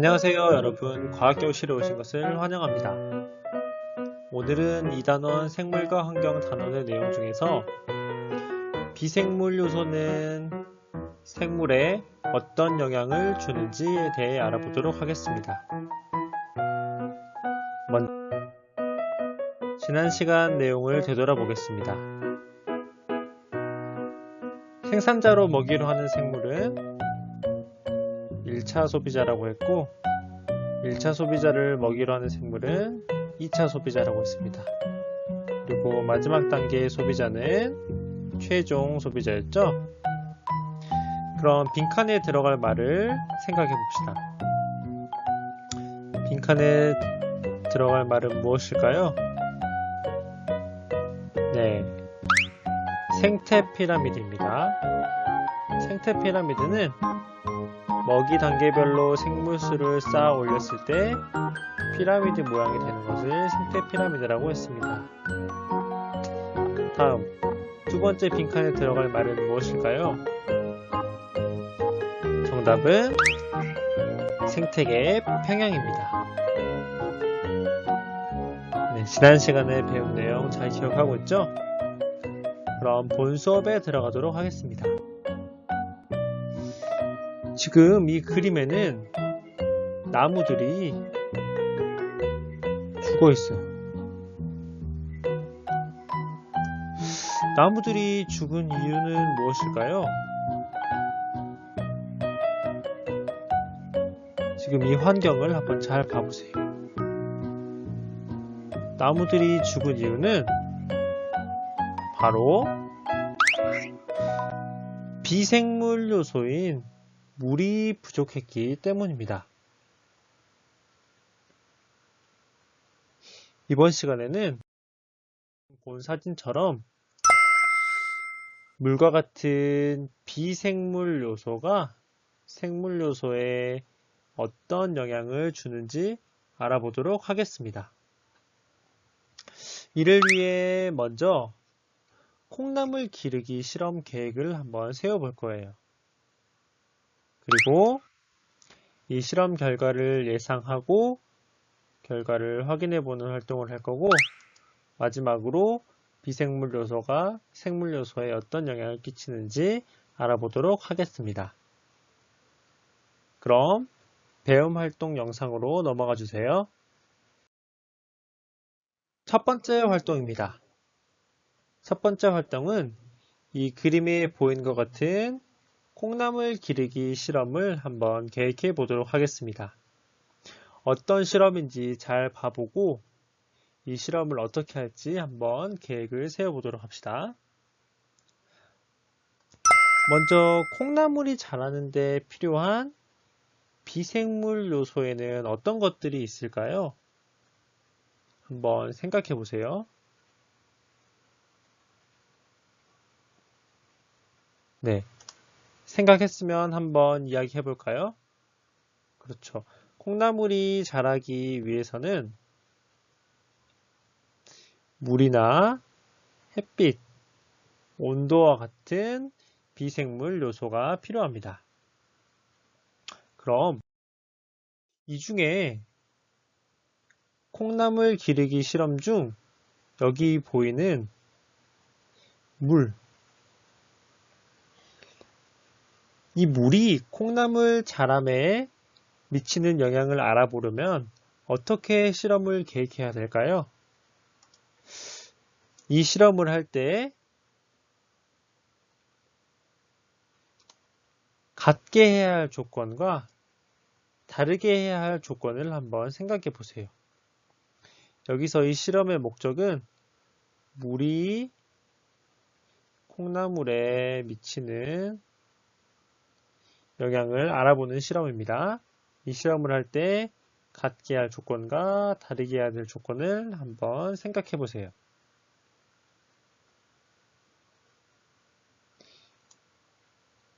안녕하세요 여러분, 과학교실에 오신 것을 환영합니다. 오늘은 2단원 생물과 환경 단원의 내용 중에서 비생물 요소는 생물에 어떤 영향을 주는지에 대해 알아보도록 하겠습니다. 먼저 지난 시간 내용을 되돌아보겠습니다. 생산자로 먹이로 하는 생물은 1차 소비자라고 했고 1차 소비자를 먹이로 하는 생물은 2차 소비자라고 했습니다. 그리고 마지막 단계의 소비자는 최종 소비자였죠? 그럼 빈칸에 들어갈 말을 생각해 봅시다. 빈칸에 들어갈 말은 무엇일까요? 네, 생태 피라미드입니다. 생태 피라미드는 먹이 단계별로 생물수를 쌓아 올렸을 때 피라미드 모양이 되는 것을 생태 피라미드라고 했습니다. 다음, 두 번째 빈칸에 들어갈 말은 무엇일까요? 정답은 생태계의 평형입니다. 네, 지난 시간에 배운 내용 잘 기억하고 있죠? 그럼 본 수업에 들어가도록 하겠습니다. 지금 이 그림에는 나무들이 죽어 있어요. 나무들이 죽은 이유는 무엇일까요? 지금 이 환경을 한번 잘 봐보세요. 나무들이 죽은 이유는 바로 비생물 요소인 물이 부족했기 때문입니다. 이번 시간에는 본 사진처럼 물과 같은 비생물 요소가 생물 요소에 어떤 영향을 주는지 알아보도록 하겠습니다. 이를 위해 먼저 콩나물 기르기 실험 계획을 한번 세워볼 거예요. 그리고 이 실험 결과를 예상하고 결과를 확인해보는 활동을 할 거고, 마지막으로 비생물 요소가 생물 요소에 어떤 영향을 끼치는지 알아보도록 하겠습니다. 그럼 배움 활동 영상으로 넘어가 주세요. 첫 번째 활동입니다. 첫 번째 활동은 이 그림에 보이는 것 같은 콩나물 기르기 실험을 한번 계획해 보도록 하겠습니다. 어떤 실험인지 잘 봐보고 이 실험을 어떻게 할지 한번 계획을 세워보도록 합시다. 먼저 콩나물이 자라는데 필요한 비생물 요소에는 어떤 것들이 있을까요? 한번 생각해 보세요. 네, 생각했으면 한번 이야기해 볼까요? 그렇죠. 콩나물이 자라기 위해서는 물이나 햇빛, 온도와 같은 비생물 요소가 필요합니다. 그럼 이 중에 콩나물 기르기 실험 중 여기 보이는 물, 이 물이 콩나물 자람에 미치는 영향을 알아보려면 어떻게 실험을 계획해야 될까요? 이 실험을 할 때 같게 해야 할 조건과 다르게 해야 할 조건을 한번 생각해 보세요. 여기서 이 실험의 목적은 물이 콩나물에 미치는 영향을 알아보는 실험입니다. 이 실험을 할 때 같게 할 조건과 다르게 해야 될 조건을 한번 생각해 보세요.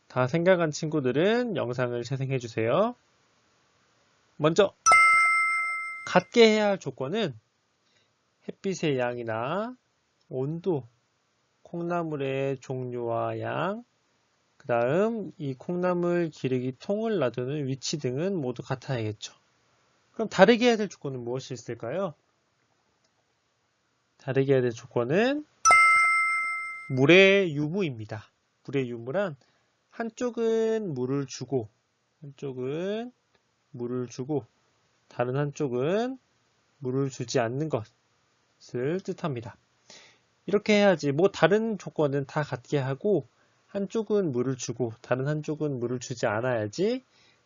다 생각한 친구들은 영상을 재생해 주세요. 먼저 같게 해야 할 조건은 햇빛의 양이나 온도, 콩나물의 종류와 양, 그 다음 이 콩나물 기르기 통을 놔두는 위치 등은 모두 같아야겠죠. 그럼 다르게 해야 될 조건은 무엇이 있을까요? 다르게 해야 될 조건은 물의 유무입니다. 물의 유무란 한쪽은 물을 주고 다른 한쪽은 물을 주지 않는 것을 뜻합니다. 이렇게 해야지 뭐 다른 조건은 다 같게 하고 한쪽은 물을 주고 다른 한쪽은 물을 주지 않아야지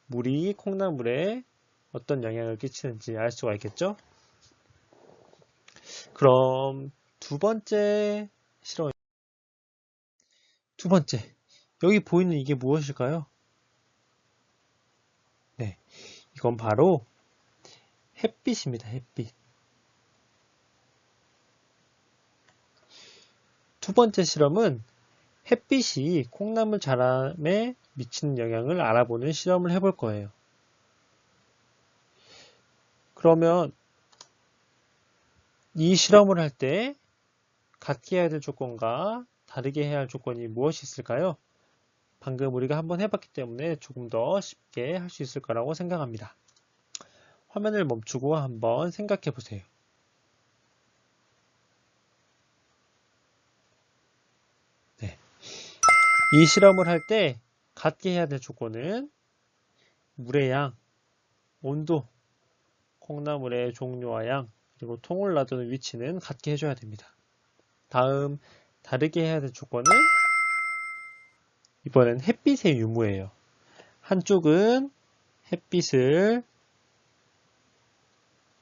물이 콩나물에 어떤 영향을 끼치는지 알 수가 있겠죠? 그럼 두 번째 실험. 두 번째, 여기 보이는 이게 무엇일까요? 네, 이건 바로 햇빛입니다. 햇빛. 두 번째 실험은 햇빛이 콩나물 자람에 미치는 영향을 알아보는 실험을 해볼 거예요. 그러면 이 실험을 할 때 같게 해야 될 조건과 다르게 해야 할 조건이 무엇이 있을까요? 방금 우리가 한번 해봤기 때문에 조금 더 쉽게 할 수 있을 거라고 생각합니다. 화면을 멈추고 한번 생각해 보세요. 네. 이 실험을 할 때 같게 해야 될 조건은 물의 양, 온도, 콩나물의 종류와 양, 그리고 통을 놔두는 위치는 같게 해줘야 됩니다. 다음 다르게 해야 될 조건은 이번엔 햇빛의 유무예요. 한쪽은 햇빛을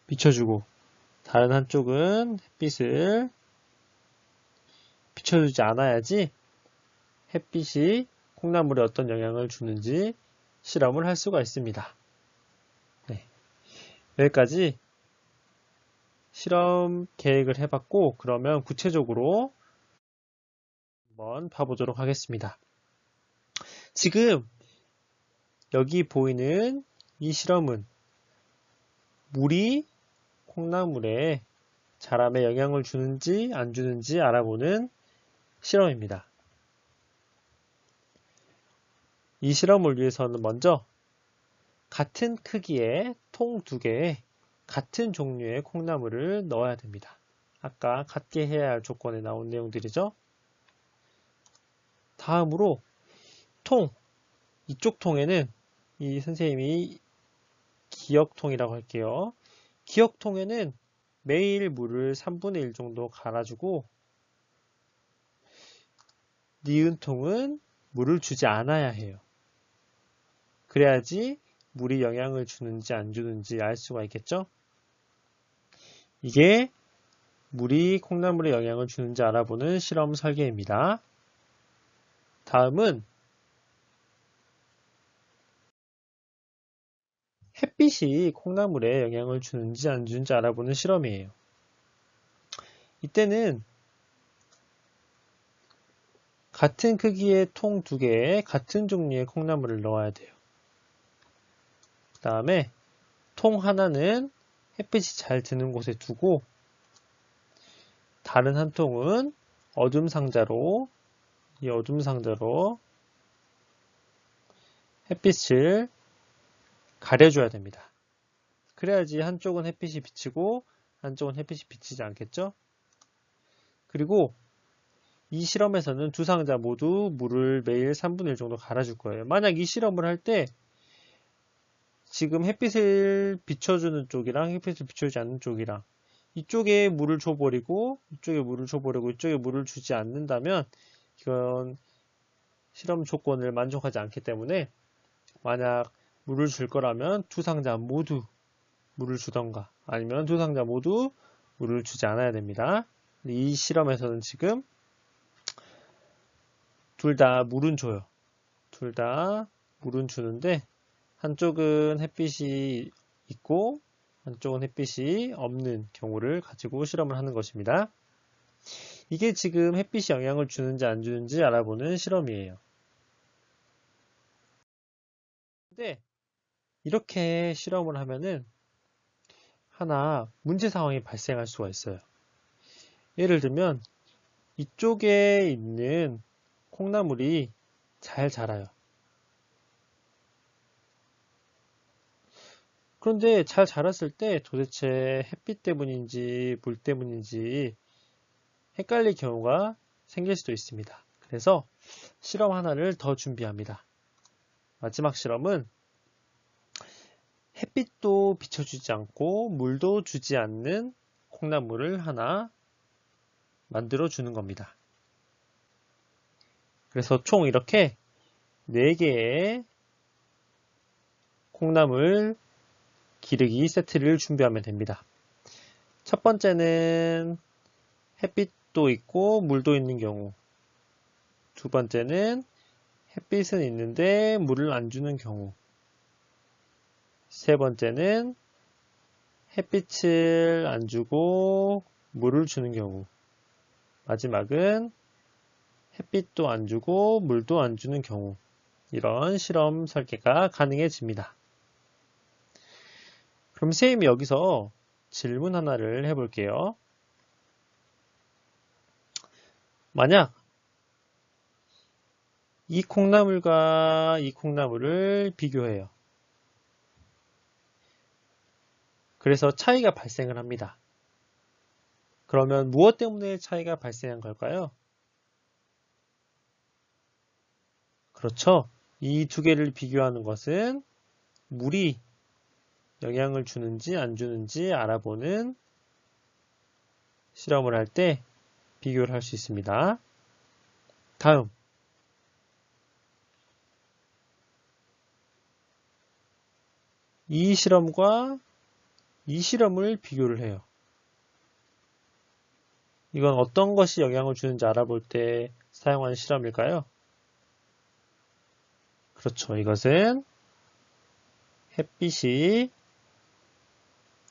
비춰주고 다른 한쪽은 햇빛을 비춰주지 않아야지 햇빛이 콩나물에 어떤 영향을 주는지 실험을 할 수가 있습니다. 네. 여기까지 실험 계획을 해봤고 그러면 구체적으로 한번 봐보도록 하겠습니다. 지금 여기 보이는 이 실험은 물이 콩나물에 자람에 영향을 주는지 안 주는지 알아보는 실험입니다. 이 실험을 위해서는 먼저 같은 크기의 통 2개에 같은 종류의 콩나물을 넣어야 됩니다. 아까 같게 해야 할 조건에 나온 내용들이죠. 다음으로 이쪽 통에는 이 선생님이 기역통이라고 할게요. 기역통에는 매일 물을 3분의 1 정도 갈아주고 니은통은 물을 주지 않아야 해요. 그래야지 물이 영향을 주는지 안 주는지 알 수가 있겠죠? 이게 물이 콩나물에 영향을 주는지 알아보는 실험 설계입니다. 다음은 햇빛이 콩나물에 영향을 주는지 안 주는지 알아보는 실험이에요. 이때는 같은 크기의 통 2개에 같은 종류의 콩나물을 넣어야 돼요. 그 다음에 통 하나는 햇빛이 잘 드는 곳에 두고 다른 한 통은 어둠 상자로 햇빛을 가려줘야 됩니다. 그래야지 한쪽은 햇빛이 비치고 한쪽은 햇빛이 비치지 않겠죠? 그리고 이 실험에서는 두 상자 모두 물을 매일 3분의 1 정도 갈아줄 거예요. 만약 이 실험을 할 때 지금 햇빛을 비춰주는 쪽이랑 햇빛을 비춰주지 않는 쪽이랑 이쪽에 물을 줘버리고 이쪽에 물을 주지 않는다면 이건 실험 조건을 만족하지 않기 때문에 만약 물을 줄 거라면 두 상자 모두 물을 주던가 아니면 두 상자 모두 물을 주지 않아야 됩니다. 이 실험에서는 지금 둘 다 물은 줘요. 둘 다 물은 주는데 한쪽은 햇빛이 있고 한쪽은 햇빛이 없는 경우를 가지고 실험을 하는 것입니다. 이게 지금 햇빛이 영향을 주는지 안 주는지 알아보는 실험이에요. 근데 이렇게 실험을 하면은 하나 문제 상황이 발생할 수가 있어요. 예를 들면 이쪽에 있는 콩나물이 잘 자라요. 그런데 잘 자랐을 때 도대체 햇빛 때문인지 물 때문인지 헷갈릴 경우가 생길 수도 있습니다. 그래서 실험 하나를 더 준비합니다. 마지막 실험은 햇빛도 비춰주지 않고 물도 주지 않는 콩나물을 하나 만들어 주는 겁니다. 그래서 총 이렇게 4개의 콩나물 기르기 세트를 준비하면 됩니다. 첫 번째는 햇빛도 있고 물도 있는 경우, 두 번째는 햇빛은 있는데 물을 안 주는 경우, 세 번째는 햇빛을 안 주고 물을 주는 경우, 마지막은 햇빛도 안 주고 물도 안 주는 경우, 이런 실험 설계가 가능해집니다. 그럼 선생님이 여기서 질문 하나를 해볼게요. 만약 이 콩나물과 이 콩나물을 비교해요. 그래서 차이가 발생을 합니다. 그러면 무엇 때문에 차이가 발생한 걸까요? 그렇죠. 이 두 개를 비교하는 것은 물이 영향을 주는지 안 주는지 알아보는 실험을 할 때 비교를 할 수 있습니다. 다음, 이 실험과 이 실험을 비교를 해요. 이건 어떤 것이 영향을 주는지 알아볼 때 사용하는 실험일까요? 그렇죠. 이것은 햇빛이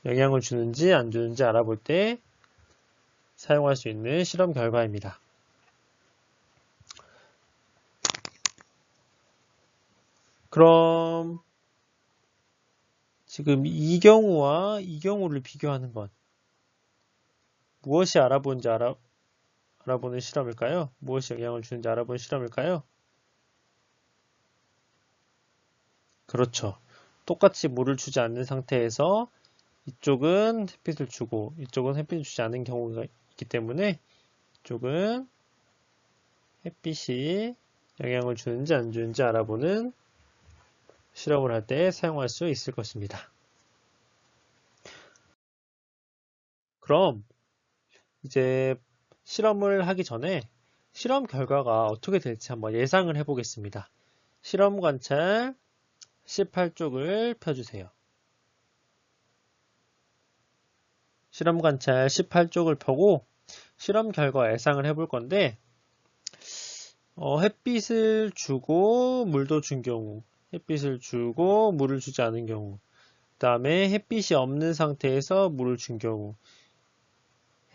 영향을 주는지 안 주는지 알아볼 때 사용할 수 있는 실험 결과입니다. 그럼 지금 이 경우와 이 경우를 비교하는 것, 무엇이 알아보는지 알아보는 실험일까요? 무엇이 영향을 주는지 알아보는 실험일까요? 그렇죠. 똑같이 물을 주지 않는 상태에서 이쪽은 햇빛을 주고 이쪽은 햇빛을 주지 않는 경우가 있기 때문에 이쪽은 햇빛이 영향을 주는지 안 주는지 알아보는 실험을 할 때 사용할 수 있을 것입니다. 그럼 이제 실험을 하기 전에 실험 결과가 어떻게 될지 한번 예상을 해보겠습니다. 실험 관찰 18쪽을 펴주세요. 실험 관찰 18쪽을 펴고 실험 결과 예상을 해볼 건데 햇빛을 주고 물도 준 경우, 햇빛을 주고 물을 주지 않은 경우, 그 다음에 햇빛이 없는 상태에서 물을 준 경우,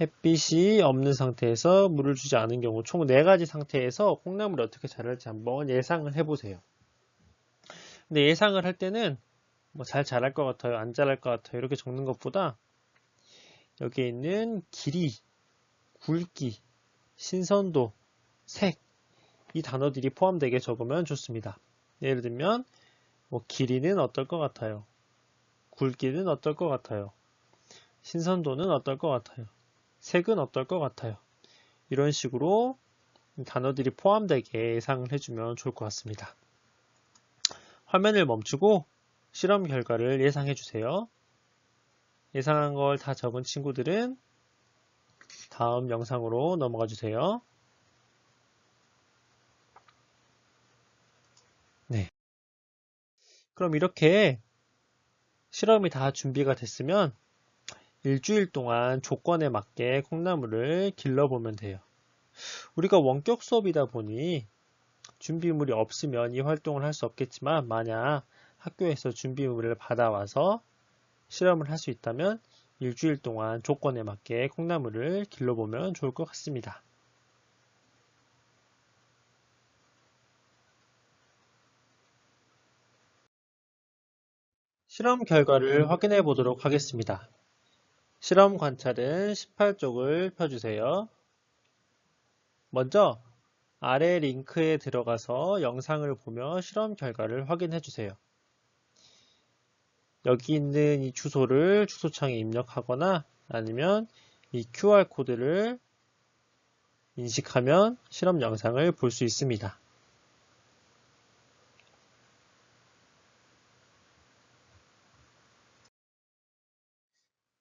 햇빛이 없는 상태에서 물을 주지 않은 경우, 총 4가지 상태에서 콩나물이 어떻게 자랄지 한번 예상을 해보세요. 근데 예상을 할 때는 뭐 잘 자랄 것 같아요, 안 자랄 것 같아요 이렇게 적는 것보다 여기에 있는 길이, 굵기, 신선도, 색, 이 단어들이 포함되게 적으면 좋습니다. 예를 들면 뭐 길이는 어떨 것 같아요? 굵기는 어떨 것 같아요? 신선도는 어떨 것 같아요? 색은 어떨 것 같아요? 이런 식으로 단어들이 포함되게 예상을 해주면 좋을 것 같습니다. 화면을 멈추고 실험 결과를 예상해 주세요. 예상한 걸 다 적은 친구들은 다음 영상으로 넘어가 주세요. 네. 그럼 이렇게 실험이 다 준비가 됐으면 일주일 동안 조건에 맞게 콩나물을 길러보면 돼요. 우리가 원격 수업이다 보니 준비물이 없으면 이 활동을 할 수 없겠지만 만약 학교에서 준비물을 받아와서 실험을 할 수 있다면 일주일 동안 조건에 맞게 콩나물을 길러보면 좋을 것 같습니다. 실험 결과를 확인해 보도록 하겠습니다. 실험 관찰은 18쪽을 펴주세요. 먼저 아래 링크에 들어가서 영상을 보며 실험 결과를 확인해 주세요. 여기 있는 이 주소를 주소창에 입력하거나 아니면 이 QR코드를 인식하면 실험 영상을 볼 수 있습니다.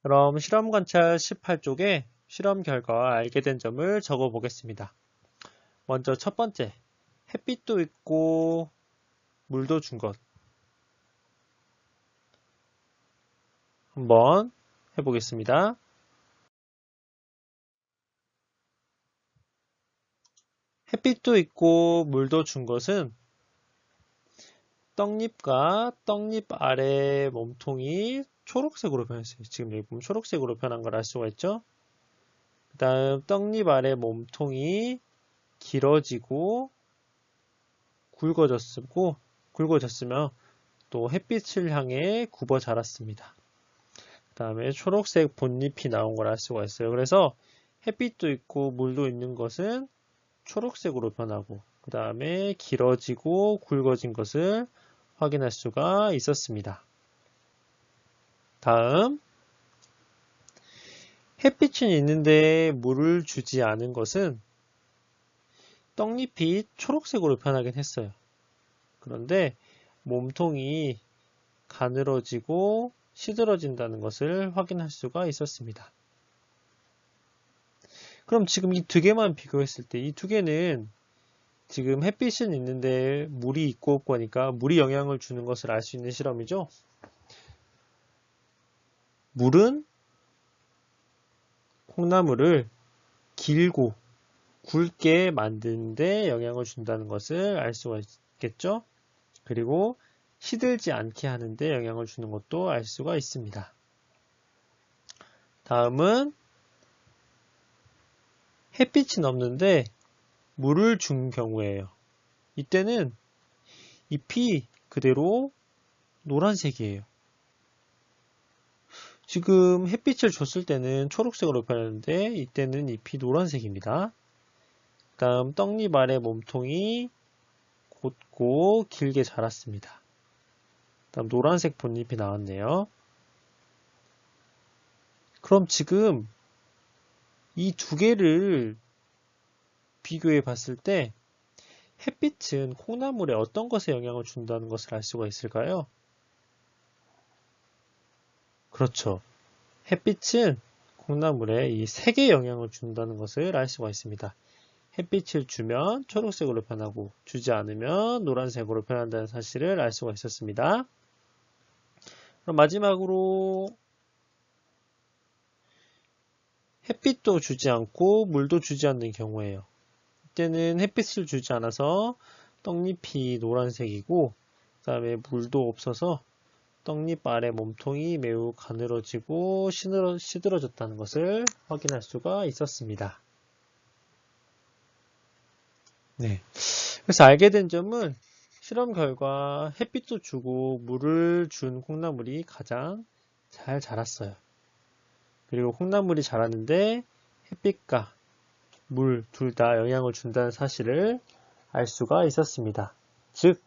그럼 실험 관찰 18쪽에 실험 결과와 알게 된 점을 적어 보겠습니다. 먼저 첫 번째, 햇빛도 있고 물도 준 것. 한번 해보겠습니다. 햇빛도 있고 물도 준 것은 떡잎과 떡잎 아래 몸통이 초록색으로 변했어요. 지금 여기 보면 초록색으로 변한 걸 알 수가 있죠. 그 다음 떡잎 아래 몸통이 길어지고 굵어졌으며 또 햇빛을 향해 굽어 자랐습니다. 그 다음에 초록색 본잎이 나온 걸 알 수가 있어요. 그래서 햇빛도 있고 물도 있는 것은 초록색으로 변하고 그 다음에 길어지고 굵어진 것을 확인할 수가 있었습니다. 다음, 햇빛은 있는데 물을 주지 않은 것은 떡잎이 초록색으로 변하긴 했어요. 그런데 몸통이 가늘어지고 시들어진다는 것을 확인할 수가 있었습니다. 그럼 지금 이 두 개만 비교했을 때 이 두 개는 지금 햇빛은 있는데 물이 있고 없고 하니까 물이 영향을 주는 것을 알 수 있는 실험이죠. 물은 콩나물을 길고 굵게 만드는데 영향을 준다는 것을 알 수가 있겠죠. 그리고 시들지 않게 하는데 영향을 주는 것도 알 수가 있습니다. 다음은 햇빛이 없는데 물을 준 경우예요. 이때는 잎이 그대로 노란색이에요. 지금 햇빛을 줬을 때는 초록색으로 변했는데 이때는 잎이 노란색입니다. 다음 떡잎 아래 몸통이 곧고 길게 자랐습니다. 다음 노란색 본잎이 나왔네요. 그럼 지금 이 두 개를 비교해 봤을 때 햇빛은 콩나물에 어떤 것에 영향을 준다는 것을 알 수가 있을까요? 그렇죠. 햇빛은 콩나물에 이 색에 영향을 준다는 것을 알 수가 있습니다. 햇빛을 주면 초록색으로 변하고 주지 않으면 노란색으로 변한다는 사실을 알 수가 있었습니다. 그럼 마지막으로 햇빛도 주지 않고 물도 주지 않는 경우예요. 이때는 햇빛을 주지 않아서 떡잎이 노란색이고 그 다음에 물도 없어서 떡잎 아래 몸통이 매우 가늘어지고 시들어졌다는 것을 확인할 수가 있었습니다. 네. 그래서 알게 된 점은 실험 결과 햇빛도 주고 물을 준 콩나물이 가장 잘 자랐어요. 그리고 콩나물이 자라는데 햇빛과 물 둘 다 영향을 준다는 사실을 알 수가 있었습니다. 즉,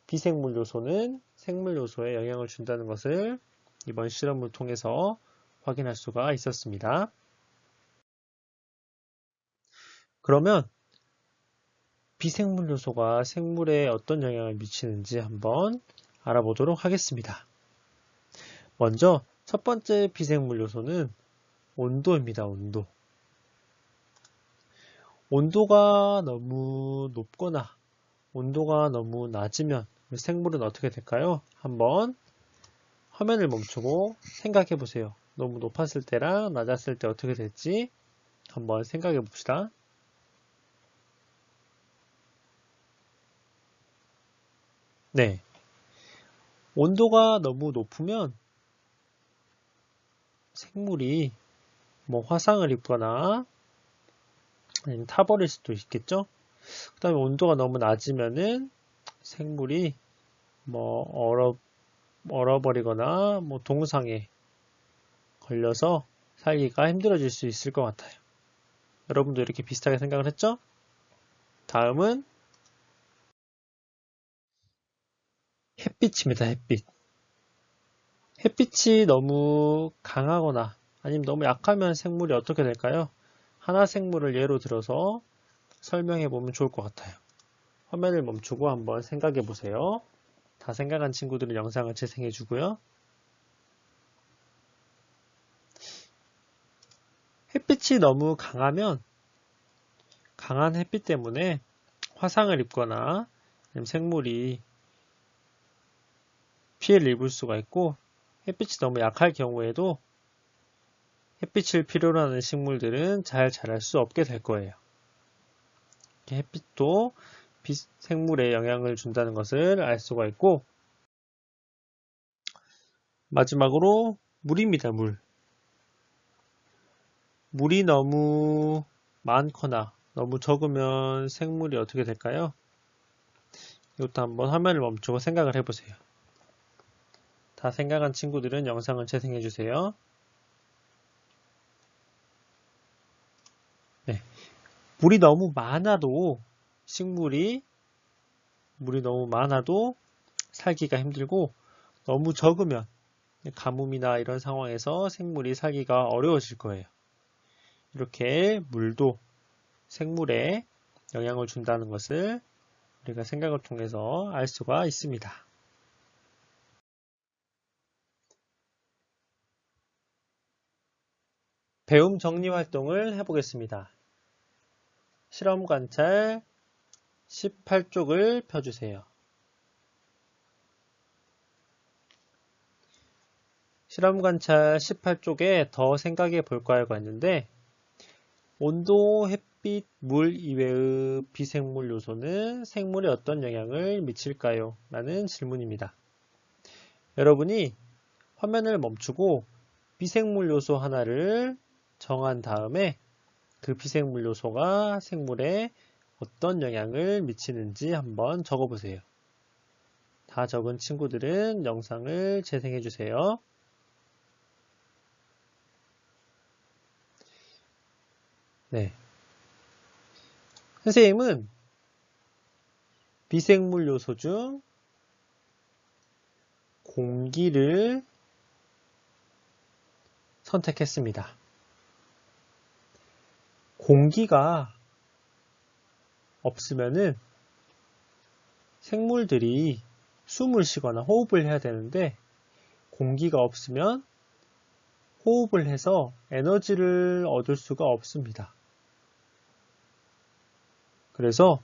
비생물 요소는 생물 요소에 영향을 준다는 것을 이번 실험을 통해서 확인할 수가 있었습니다. 그러면 비생물 요소가 생물에 어떤 영향을 미치는지 한번 알아보도록 하겠습니다. 먼저 첫 번째 비생물 요소는 온도입니다. 온도. 온도가 너무 높거나 온도가 너무 낮으면 생물은 어떻게 될까요? 한번 화면을 멈추고 생각해 보세요. 너무 높았을 때랑 낮았을 때 어떻게 될지 한번 생각해 봅시다. 네. 온도가 너무 높으면 생물이 화상을 입거나 아니면 타버릴 수도 있겠죠? 그 다음에 온도가 너무 낮으면은 생물이 얼어버리거나 동상에 걸려서 살기가 힘들어질 수 있을 것 같아요. 여러분도 이렇게 비슷하게 생각을 했죠? 다음은 햇빛입니다. 햇빛. 햇빛이 너무 강하거나 아니면 너무 약하면 생물이 어떻게 될까요? 하나 생물을 예로 들어서 설명해 보면 좋을 것 같아요. 화면을 멈추고 한번 생각해 보세요. 다 생각한 친구들은 영상을 재생해 주고요. 햇빛이 너무 강하면 강한 햇빛 때문에 화상을 입거나 생물이 피해를 입을 수가 있고, 햇빛이 너무 약할 경우에도 햇빛을 필요로 하는 식물들은 잘 자랄 수 없게 될 거예요. 햇빛도 생물에 영향을 준다는 것을 알 수가 있고, 마지막으로 물입니다. 물이 너무 많거나 너무 적으면 생물이 어떻게 될까요? 이것도 한번 화면을 멈추고 생각을 해보세요. 다 생각한 친구들은 영상을 재생해 주세요. 네. 물이 너무 많아도 물이 너무 많아도 살기가 힘들고, 너무 적으면 가뭄이나 이런 상황에서 생물이 살기가 어려워질 거예요. 이렇게 물도 생물에 영향을 준다는 것을 우리가 생각을 통해서 알 수가 있습니다. 배움 정리 활동을 해보겠습니다. 실험 관찰 18쪽을 펴주세요. 실험 관찰 18쪽에 더 생각해 볼까요가 있는데, 온도, 햇빛, 물 이외의 비생물 요소는 생물에 어떤 영향을 미칠까요? 라는 질문입니다. 여러분이 화면을 멈추고 비생물 요소 하나를 정한 다음에 그 비생물 요소가 생물에 어떤 영향을 미치는지 한번 적어보세요. 다 적은 친구들은 영상을 재생해 주세요. 네. 선생님은 비생물 요소 중 공기를 선택했습니다. 공기가 없으면은 생물들이 숨을 쉬거나 호흡을 해야 되는데, 공기가 없으면 호흡을 해서 에너지를 얻을 수가 없습니다. 그래서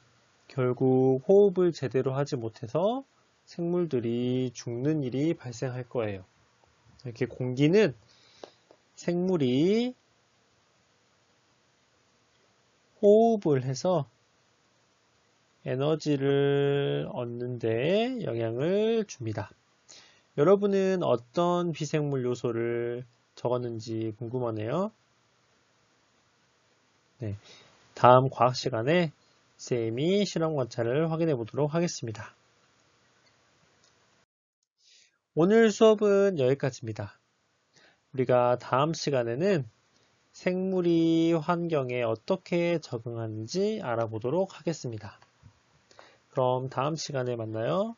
결국 호흡을 제대로 하지 못해서 생물들이 죽는 일이 발생할 거예요. 이렇게 공기는 생물이 호흡을 해서 에너지를 얻는 데 영향을 줍니다. 여러분은 어떤 비생물 요소를 적었는지 궁금하네요. 네, 다음 과학 시간에 쌤이 실험 관찰을 확인해 보도록 하겠습니다. 오늘 수업은 여기까지입니다. 우리가 다음 시간에는 생물이 환경에 어떻게 적응하는지 알아보도록 하겠습니다. 그럼 다음 시간에 만나요.